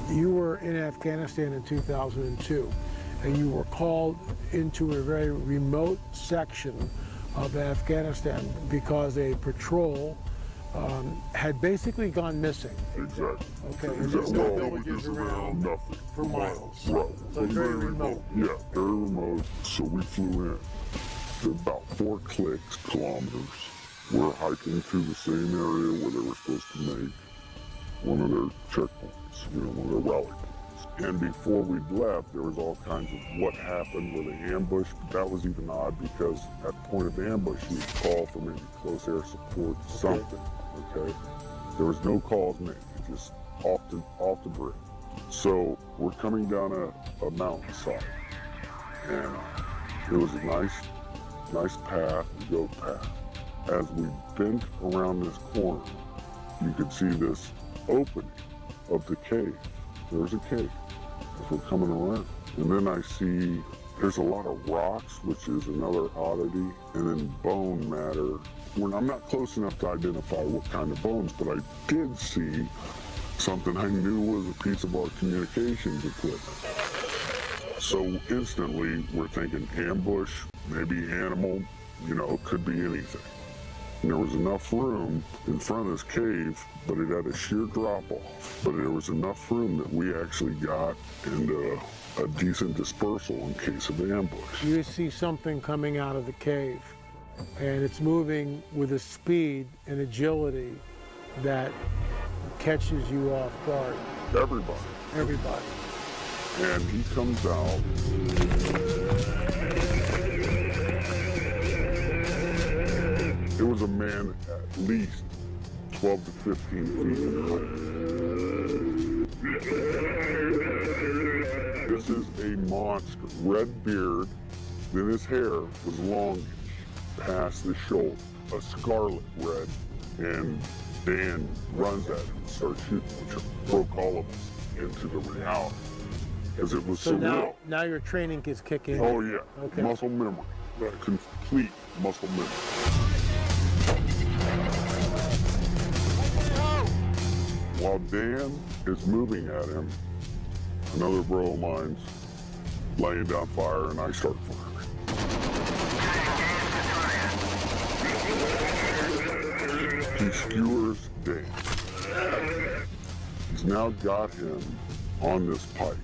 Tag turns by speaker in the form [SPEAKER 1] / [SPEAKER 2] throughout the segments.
[SPEAKER 1] You were in Afghanistan in 2002, and you were called into a very remote section of Afghanistan because a patrol had basically gone missing.
[SPEAKER 2] Exactly.
[SPEAKER 1] Okay, and
[SPEAKER 2] Exactly.
[SPEAKER 1] there's no
[SPEAKER 2] Well,
[SPEAKER 1] villages
[SPEAKER 2] just
[SPEAKER 1] around
[SPEAKER 2] nothing.
[SPEAKER 1] for miles.
[SPEAKER 2] Right.
[SPEAKER 1] So it's very remote.
[SPEAKER 2] Yeah, very remote. So we flew in. To about 4 kilometers. We're hiking through the same area where they were supposed to make one of their checkpoints, one of their rally points. And before we left, there was all kinds of what happened with the ambush. But that was even odd because at point of ambush, you would call for maybe close air support, something. Okay. There was no calls made, just off the grid. So we're coming down a mountainside, and it was a nice path, goat path. As we bent around this corner, you could see this opening of the cave. There's a cave as we're coming around. And then I see there's a lot of rocks, which is another oddity, and then bone matter. When I'm not close enough to identify what kind of bones, but I did see something I knew was a piece of our communications equipment. So instantly we're thinking ambush, maybe animal, it could be anything. And there was enough room in front of this cave, but it had a sheer drop off. But there was enough room that we actually got into a decent dispersal in case of ambush.
[SPEAKER 1] You see something coming out of the cave, and it's moving with a speed and agility that catches you off guard.
[SPEAKER 2] Everybody. And he comes out. It was a man at least 12 to 15 feet in height. This is a monster. Red beard, then his hair was longish past the shoulder, a scarlet red, and Dan runs at him and starts shooting, which broke all of us into the reality. As it was
[SPEAKER 1] So
[SPEAKER 2] surreal.
[SPEAKER 1] now your training is kicking.
[SPEAKER 2] Oh yeah,
[SPEAKER 1] Okay.
[SPEAKER 2] Muscle memory, complete muscle memory. While Dan is moving at him, another bro of mine's laying down fire, and I start firing. He skewers Dan. He's now got him on this pike.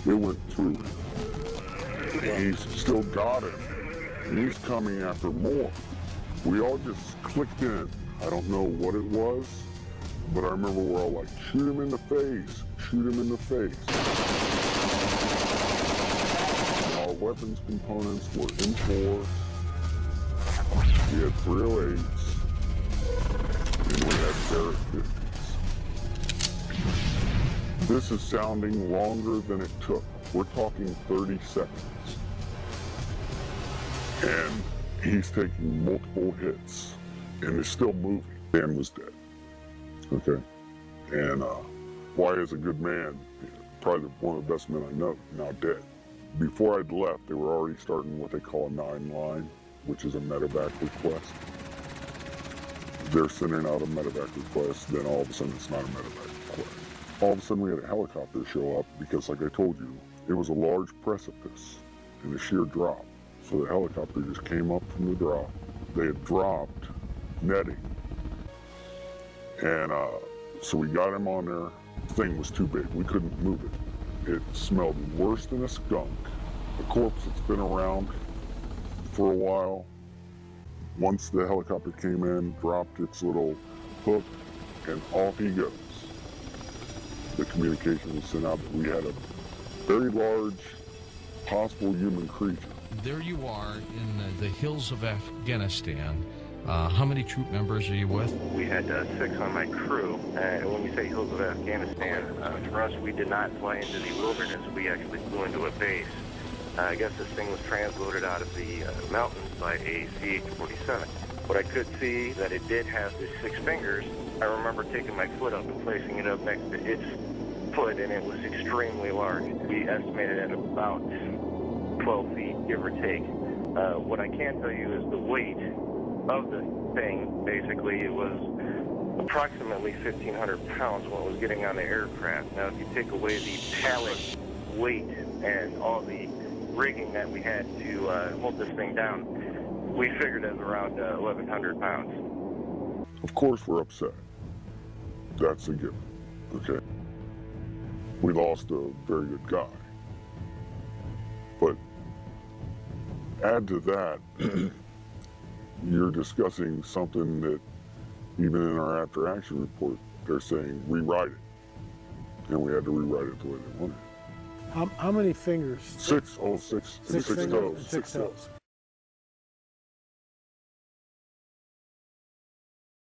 [SPEAKER 2] It went through him. And he's still got him. And he's coming after more. We all just clicked in. I don't know what it was, but I remember we're all like, shoot him in the face, shoot him in the face. And our weapons components were in force. We had 308s, and we had Barrett 50s. This is sounding longer than it took. We're talking 30 seconds. And he's taking multiple hits, and is still moving. Dan was dead. Okay. And why is a good man, probably one of the best men I know, now dead. Before I'd left, they were already starting what they call a 9-line, which is a medevac request. They're sending out a medevac request, then all of a sudden it's not a medevac request. All of a sudden we had a helicopter show up because, like I told you, it was a large precipice and a sheer drop. So the helicopter just came up from the drop. They had dropped netting. And so we got him on there. The thing was too big. We couldn't move it. It smelled worse than a skunk. A corpse that's been around for a while. Once the helicopter came in, dropped its little hook, and off he goes. The communication was sent out that we had a very large possible human creature.
[SPEAKER 3] There you are in the hills of Afghanistan. How many troop members are you with?
[SPEAKER 4] We had 6 on my crew. And when we say hills of Afghanistan, for us, we did not fly into the wilderness. We actually flew into a base. I guess this thing was transloaded out of the mountains by a CH-47. What I could see that it did have the 6 fingers. I remember taking my foot up and placing it up next to its foot, and it was extremely large. We estimated at about 12 feet, give or take. What I can tell you is the weight of the thing. Basically, it was approximately 1,500 pounds when it was getting on the aircraft. Now, if you take away the pallet weight and all the rigging that we had to hold this thing down, we figured it was around 1,100 pounds.
[SPEAKER 2] Of course we're upset. That's a given, okay? We lost a very good guy. But add to that, you're discussing something that even in our after action report, they're saying rewrite it. And we had to rewrite it the way they wanted.
[SPEAKER 1] How many fingers?
[SPEAKER 2] Six
[SPEAKER 1] Six fingers and six toes.